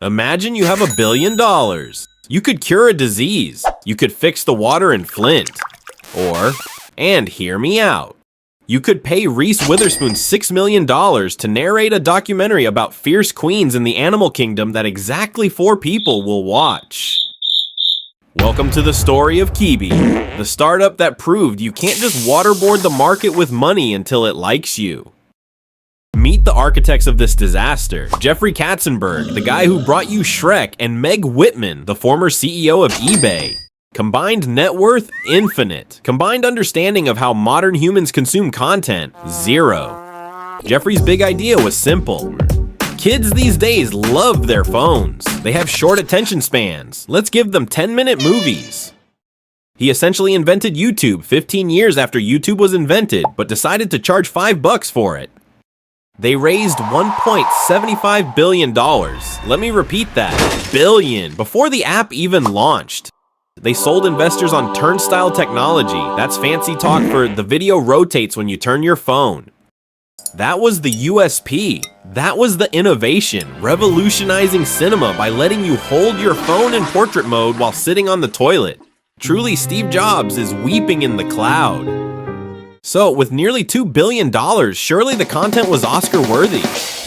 Imagine you have $1 billion. You could cure a disease. You could fix the water in Flint. Or, and hear me out, you could pay Reese Witherspoon $6 million to narrate a documentary about fierce queens in the animal kingdom that exactly 4 people will watch. Welcome to the story of Quibi, the startup that proved you can't just waterboard the market with money until it likes you. Meet the architects of this disaster, Jeffrey Katzenberg, the guy who brought you Shrek, and Meg Whitman, the former CEO of eBay. Combined net worth, infinite. Combined understanding of how modern humans consume content, 0. Jeffrey's big idea was simple. Kids these days love their phones. They have short attention spans. Let's give them 10-minute movies. He essentially invented YouTube 15 years after YouTube was invented, but decided to charge $5 for it. They raised $1.75 billion. Let me repeat that, billion, before the app even launched. They sold investors on turnstile technology. That's fancy talk for the video rotates when you turn your phone. That was the USP. That was the innovation, revolutionizing cinema by letting you hold your phone in portrait mode while sitting on the toilet. Truly, Steve Jobs is weeping in the cloud. So, with nearly $2 billion, surely the content was Oscar-worthy?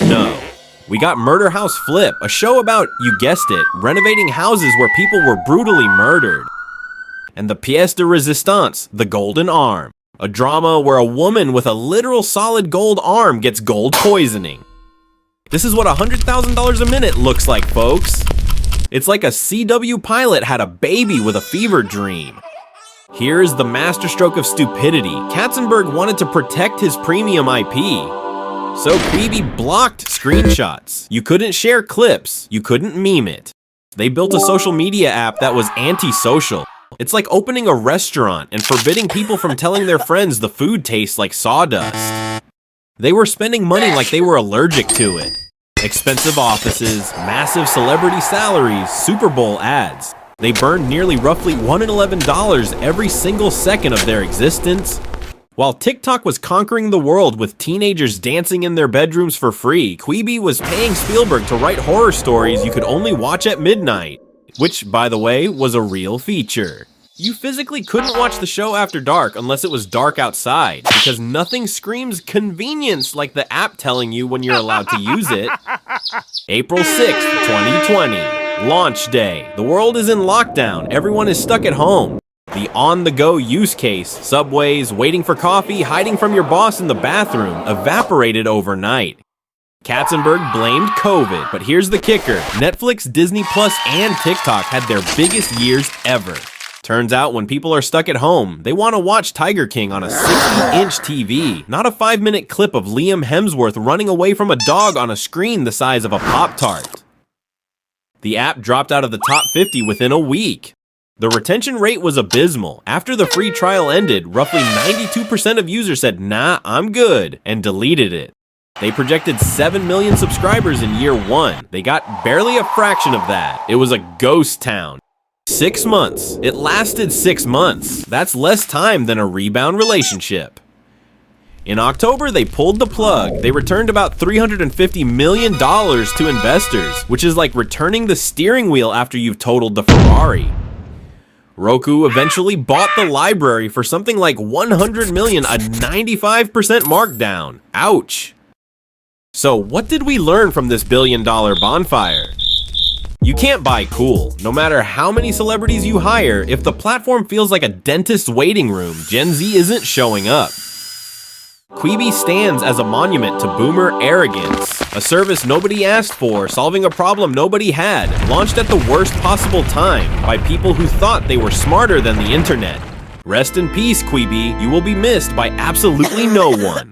No. We got Murder House Flip, a show about, you guessed it, renovating houses where people were brutally murdered. And the pièce de résistance, the golden arm, a drama where a woman with a literal solid gold arm gets gold poisoning. This is what $100,000 a minute looks like, folks. It's like a CW pilot had a baby with a fever dream. Here's the masterstroke of stupidity. Katzenberg wanted to protect his premium IP. So Quibi blocked screenshots. You couldn't share clips. You couldn't meme it. They built a social media app that was anti-social. It's like opening a restaurant and forbidding people from telling their friends the food tastes like sawdust. They were spending money like they were allergic to it. Expensive offices, massive celebrity salaries, Super Bowl ads. They burned nearly roughly $1 in $11 every single second of their existence. While TikTok was conquering the world with teenagers dancing in their bedrooms for free, Quibi was paying Spielberg to write horror stories you could only watch at midnight, which, by the way, was a real feature. You physically couldn't watch the show after dark unless it was dark outside, because nothing screams convenience like the app telling you when you're allowed to use it. April 6th, 2020. Launch day. The world is in lockdown. Everyone is stuck at home. The on-the-go use case, subways, waiting for coffee, hiding from your boss in the bathroom, evaporated overnight. Katzenberg blamed COVID, but here's the kicker. Netflix, Disney Plus, and TikTok had their biggest years ever. Turns out when people are stuck at home, they want to watch Tiger King on a 60-inch TV, not a 5-minute clip of Liam Hemsworth running away from a dog on a screen the size of a Pop-Tart. The app dropped out of the top 50 within a week. The retention rate was abysmal. After the free trial ended, roughly 92% of users said, "Nah, I'm good," and deleted it. They projected 7 million subscribers in year 1. They got barely a fraction of that. It was a ghost town. 6 months. It lasted 6 months. That's less time than a rebound relationship. In October, they pulled the plug. They returned about $350 million to investors, which is like returning the steering wheel after you've totaled the Ferrari. Roku eventually bought the library for something like $100 million, a 95% markdown. Ouch. So what did we learn from this billion-dollar bonfire? You can't buy cool. No matter how many celebrities you hire, if the platform feels like a dentist's waiting room, Gen Z isn't showing up. Quibi stands as a monument to boomer arrogance, a service nobody asked for, solving a problem nobody had, launched at the worst possible time by people who thought they were smarter than the internet. Rest in peace, Quibi. You will be missed by absolutely no one.